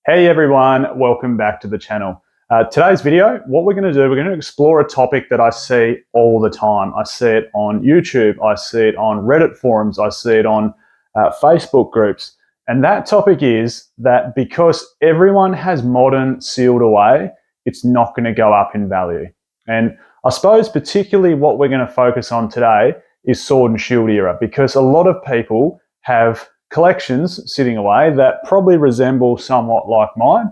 Hey everyone, welcome back to the channel. Today's video, what we're going to do, we're going to explore a topic that I see all the time. I see it on YouTube, I see it on Reddit forums, I see it on Facebook groups. And that topic is that because everyone has modern sealed away, it's not going to go up in value. And I suppose particularly what we're going to focus on today is sword and shield era, because a lot of people have collections sitting away that probably resemble somewhat like mine.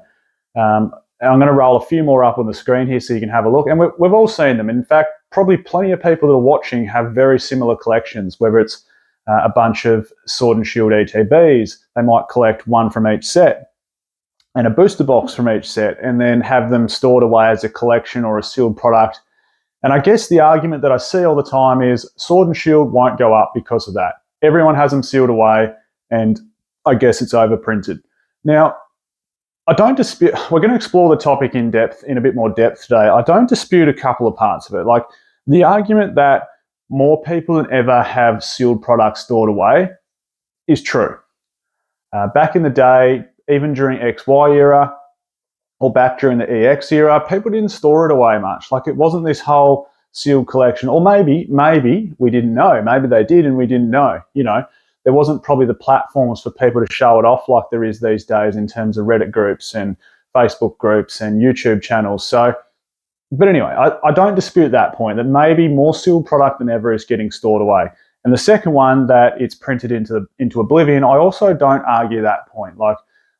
And I'm going to roll a few more up on the screen here so you can have a look. And we've all seen them. In fact, probably plenty of people that are watching have very similar collections, whether it's a bunch of sword and shield ETBs. They might collect one from each set and a booster box from each set and then have them stored away as a collection or a sealed product. And I guess the argument that I see all the time is sword and shield won't go up because of that. Everyone has them sealed away, and I guess it's overprinted. Now, I don't dispute, we're going to explore the topic in a bit more depth today. I don't dispute a couple of parts of it. Like the argument that more people than ever have sealed products stored away is true. Back in the day, even during XY era, or back during the EX era, people didn't store it away much. Like it wasn't this whole sealed collection, or maybe we didn't know. Maybe they did and we didn't know, There wasn't probably the platforms for people to show it off like there is these days in terms of Reddit groups and Facebook groups and YouTube channels. So, but anyway, I don't dispute that point, that maybe more sealed product than ever is getting stored away. And the second one, that it's printed into oblivion, I also don't argue that point. Like,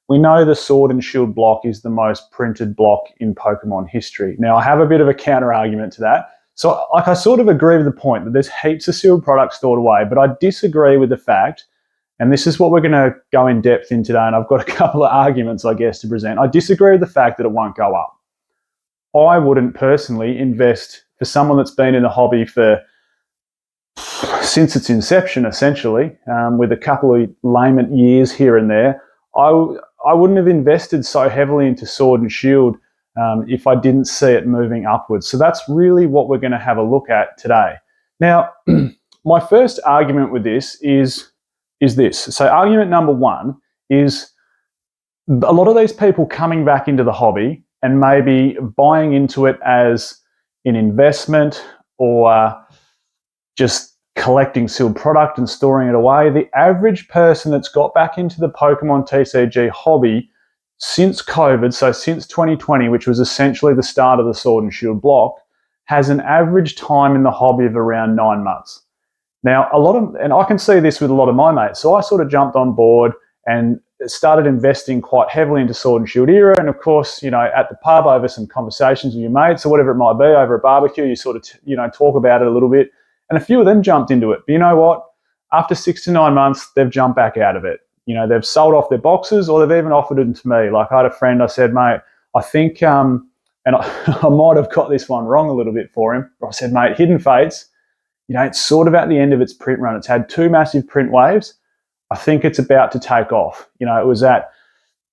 we know the sword and shield block is the most printed block in Pokemon history. Now, I have a bit of a counter argument to that. So I sort of agree with the point that there's heaps of sealed products stored away, but I disagree with the fact, and this is what we're going to go in depth in today, and I've got a couple of arguments, I guess, to present. I disagree with the fact that it won't go up. I wouldn't personally invest, for someone that's been in the hobby since its inception, essentially, with a couple of lament years here and there, I wouldn't have invested so heavily into sword and shield if I didn't see it moving upwards. So that's really what we're going to have a look at today. Now, my first argument with this is this. So argument number one is a lot of these people coming back into the hobby and maybe buying into it as an investment or just collecting sealed product and storing it away. The average person that's got back into the Pokemon TCG hobby since COVID, so since 2020, which was essentially the start of the sword and shield block, has an average time in the hobby of around 9 months. Now, and I can see this with a lot of my mates, so I sort of jumped on board and started investing quite heavily into sword and shield era. And of course, at the pub over some conversations with your mates or whatever it might be, over a barbecue, you sort of, talk about it a little bit. And a few of them jumped into it. But you know what? After 6 to 9 months, they've jumped back out of it. They've sold off their boxes, or they've even offered it to me. Like I had a friend, I said, mate, I think, and I might have got this one wrong a little bit for him. But I said, mate, Hidden Fates, it's sort of at the end of its print run. It's had 2 massive print waves. I think it's about to take off. It was at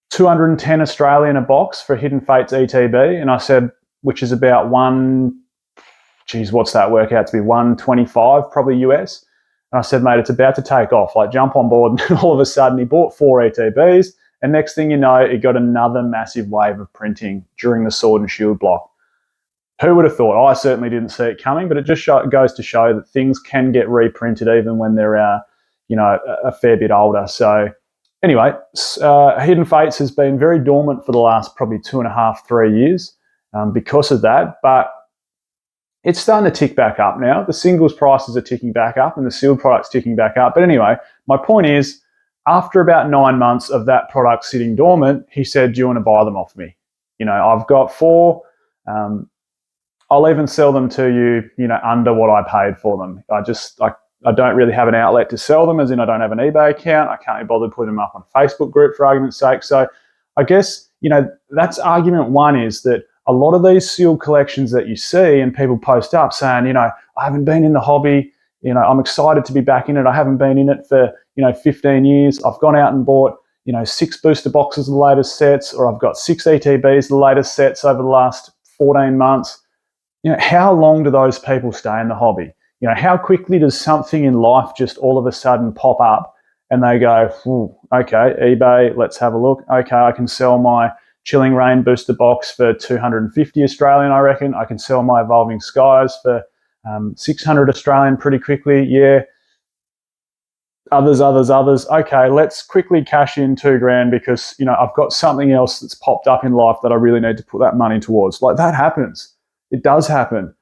210 Australian a box for Hidden Fates ETB. And I said, which is about what's that work out to be? 125 probably US. And I said, mate, it's about to take off. Like, jump on board. And all of a sudden, he bought 4 ETBs. And next thing you know, he got another massive wave of printing during the sword and shield block. Who would have thought? I certainly didn't see it coming, but it just goes to show that things can get reprinted even when they're, a fair bit older. So anyway, Hidden Fates has been very dormant for the last probably 2.5, 3 years because of that. But it's starting to tick back up now. The singles prices are ticking back up and the sealed product's ticking back up. But anyway, my point is, after about 9 months of that product sitting dormant, he said, do you want to buy them off me? I've got 4. I'll even sell them to you, under what I paid for them. I don't really have an outlet to sell them, as in I don't have an eBay account. I can't be bothered putting them up on a Facebook group, for argument's sake. So I guess, that's argument one, is that a lot of these sealed collections that you see and people post up saying, I haven't been in the hobby, I'm excited to be back in it. I haven't been in it for, 15 years. I've gone out and bought, 6 booster boxes of the latest sets, or I've got 6 ETBs, the latest sets over the last 14 months. How long do those people stay in the hobby? How quickly does something in life just all of a sudden pop up and they go, okay, eBay, let's have a look. Okay, I can sell my Chilling Reign booster box for 250 Australian, I reckon. I can sell my Evolving Skies for 600 Australian pretty quickly. Yeah. Others. Okay, let's quickly cash in $2,000 because, you know, I've got something else that's popped up in life that I really need to put that money towards. Like, that happens. It does happen.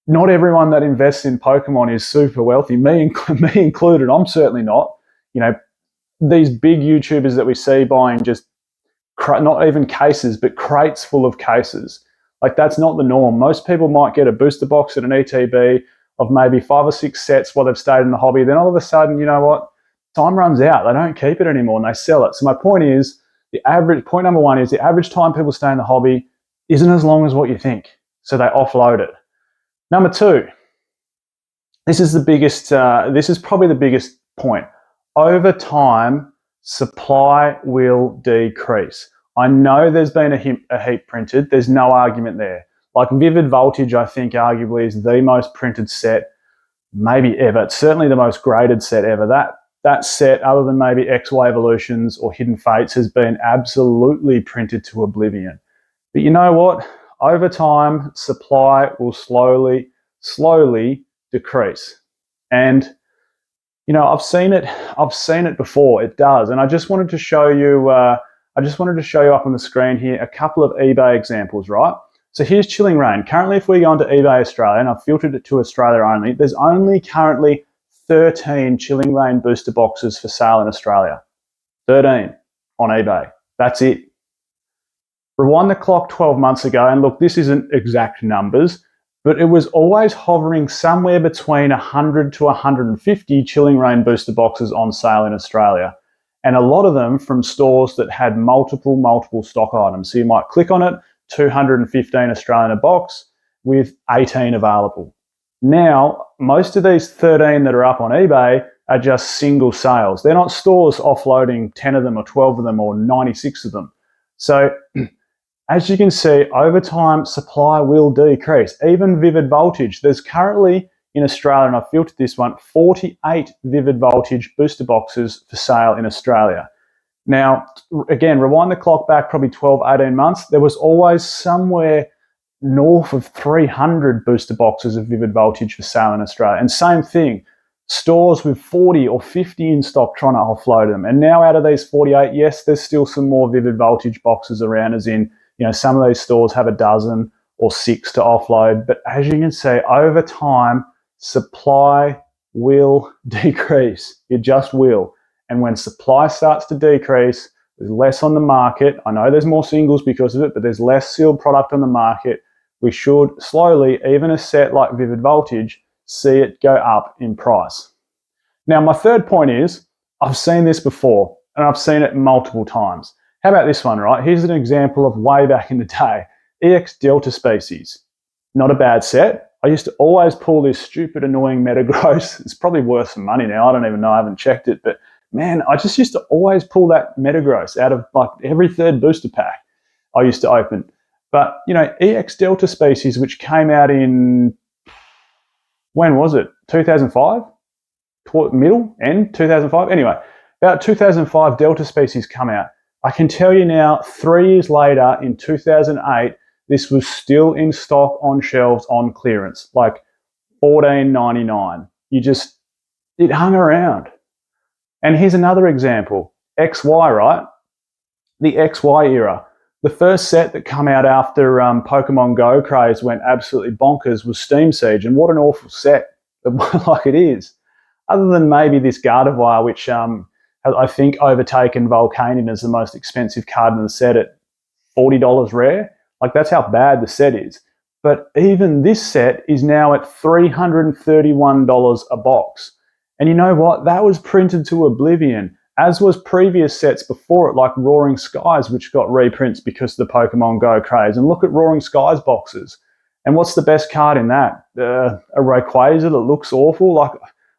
Not everyone that invests in Pokemon is super wealthy, me included. I'm certainly not. You know, these big YouTubers that we see buying just not even cases, but crates full of cases. Like, that's not the norm. Most people might get a booster box at an ETB of maybe 5 or 6 sets while they've stayed in the hobby. Then all of a sudden, you know what? Time runs out. They don't keep it anymore and they sell it. So my point is, point number one is the average time people stay in the hobby isn't as long as what you think. So they offload it. Number two, this is probably the biggest point. Over time, supply will decrease. I know there's been a heap printed. There's no argument there. Like Vivid Voltage, I think arguably is the most printed set maybe ever. It's certainly the most graded set ever. That set, other than maybe X-Y Evolutions or Hidden Fates, has been absolutely printed to oblivion. But you know what? Over time, supply will slowly decrease. And you know, I've seen it before. It does. And I just wanted to show you up on the screen here a couple of eBay examples, right? So here's Chilling Reign. Currently, if we go onto eBay Australia, and I've filtered it to Australia only, there's only currently 13 Chilling Reign booster boxes for sale in Australia. 13 on eBay. That's it. Rewind the clock 12 months ago, and look, this isn't exact numbers, but it was always hovering somewhere between 100 to 150 Chilling Reign booster boxes on sale in Australia. And a lot of them from stores that had multiple stock items. So you might click on it, 215 Australian a box with 18 available. Now, most of these 13 that are up on eBay are just single sales. They're not stores offloading 10 of them or 12 of them or 96 of them. So as you can see, over time, supply will decrease. Even Vivid Voltage, there's currently in Australia, and I've filtered this one, 48 Vivid Voltage booster boxes for sale in Australia. Now, again, rewind the clock back probably 12, 18 months, there was always somewhere north of 300 booster boxes of Vivid Voltage for sale in Australia. And same thing, stores with 40 or 50 in stock trying to offload them. And now out of these 48, yes, there's still some more Vivid Voltage boxes around, as in, you know, some of these stores have a dozen or 6 to offload. But as you can see, over time, supply will decrease. It just will. And when supply starts to decrease, there's less on the market. I know there's more singles because of it, but there's less sealed product on the market. We should slowly, even a set like Vivid Voltage, see it go up in price. Now, my third point is, I've seen this before, and I've seen it multiple times. How about this one, right? Here's an example of way back in the day. EX Delta Species. Not a bad set. I used to always pull this stupid, annoying Metagross. It's probably worth some money now. I don't even know. I haven't checked it. But man, I just used to always pull that Metagross out of like every third booster pack I used to open. But, you know, EX Delta Species, which came out in, when was it? 2005? End 2005? Anyway, about 2005, Delta Species come out. I can tell you now, 3 years later, in 2008, this was still in stock on shelves on clearance, like $14.99. It hung around. And here's another example, XY, right? The XY era. The first set that came out after Pokemon Go craze went absolutely bonkers was Steam Siege, and what an awful set, like it is. Other than maybe this Gardevoir, which has, I think, overtaken Volcanion as the most expensive card in the set at $40 rare. Like, that's how bad the set is. But even this set is now at $331 a box. And you know what? That was printed to oblivion, as was previous sets before it, like Roaring Skies, which got reprints because of the Pokemon Go craze. And look at Roaring Skies boxes. And what's the best card in that? A Rayquaza that looks awful. Like,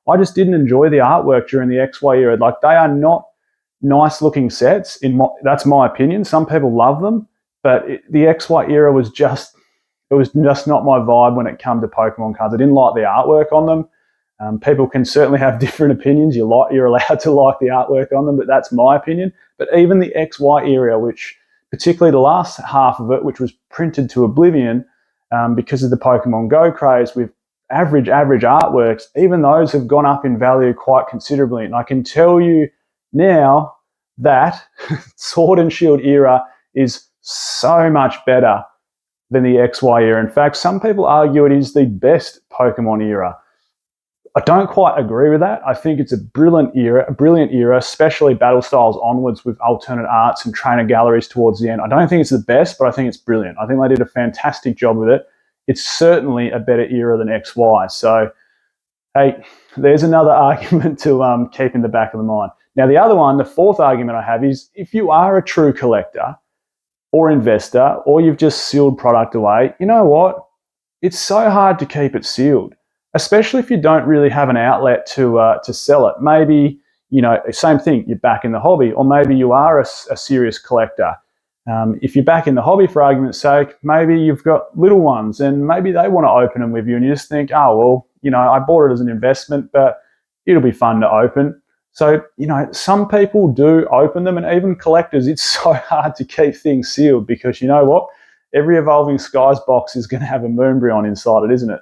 I just didn't enjoy the artwork during the XY era. Like, they are not nice looking sets. That's my opinion. Some people love them, but the XY era was just not my vibe when it came to Pokemon cards. I didn't like the artwork on them. People can certainly have different opinions. You're allowed to like the artwork on them, but that's my opinion. But even the XY era, which particularly the last half of it, which was printed to oblivion because of the Pokemon Go craze with average artworks, even those have gone up in value quite considerably. And I can tell you now that Sword and Shield era is so much better than the XY era. In fact, some people argue it is the best Pokemon era. I don't quite agree with that. I think it's a brilliant era, especially battle styles onwards with alternate arts and trainer galleries towards the end. I don't think it's the best, but I think it's brilliant. I think they did a fantastic job with it. It's certainly a better era than XY. So, hey, there's another argument to keep in the back of the mind. Now, the other one, the fourth argument I have is if you are a true collector or investor, or you've just sealed product away, you know what? It's so hard to keep it sealed, especially if you don't really have an outlet to sell it. Maybe, same thing, you're back in the hobby, or maybe you are a serious collector. If you're back in the hobby, for argument's sake, maybe you've got little ones and maybe they want to open them with you and you just think, oh, well, I bought it as an investment, but it'll be fun to open. So, some people do open them, and even collectors, it's so hard to keep things sealed because you know what? Every Evolving Skies box is going to have a Moonbryon inside it, isn't it?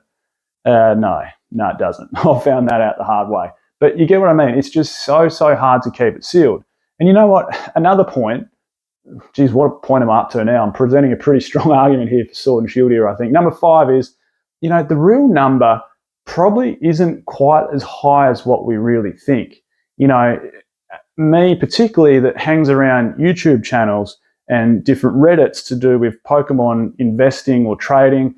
No, it doesn't. I found that out the hard way. But you get what I mean? It's just so hard to keep it sealed. And you know what? Another point, geez, what a point I'm up to now. I'm presenting a pretty strong argument here for Sword and Shield here, I think. Number 5 is, the real number probably isn't quite as high as what we really think. Me particularly, that hangs around YouTube channels and different Reddits to do with Pokemon investing or trading,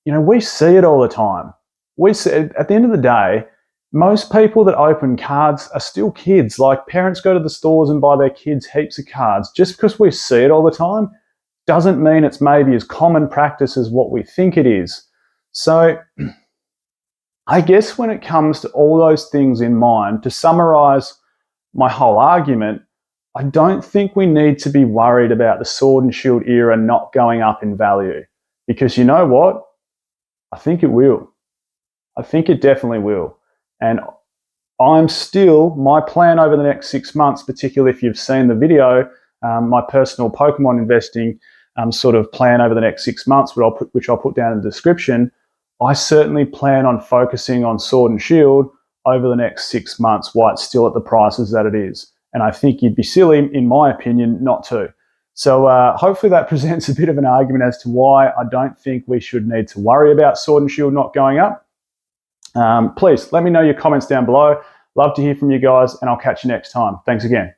we see it all the time. We see, at the end of the day, most people that open cards are still kids. Like, parents go to the stores and buy their kids heaps of cards. Just because we see it all the time doesn't mean it's maybe as common practice as what we think it is. So I guess when it comes to all those things in mind, to summarize my whole argument, I don't think we need to be worried about the Sword and Shield era not going up in value. Because you know what? I think it will. I think it definitely will. And my plan over the next 6 months, particularly if you've seen the video, my personal Pokemon investing sort of plan over the next 6 months, which I'll put down in the description, I certainly plan on focusing on Sword and Shield over the next 6 months while it's still at the prices that it is. And I think you'd be silly, in my opinion, not to. So hopefully that presents a bit of an argument as to why I don't think we should need to worry about Sword and Shield not going up. Please let me know your comments down below. Love to hear from you guys, and I'll catch you next time. Thanks again.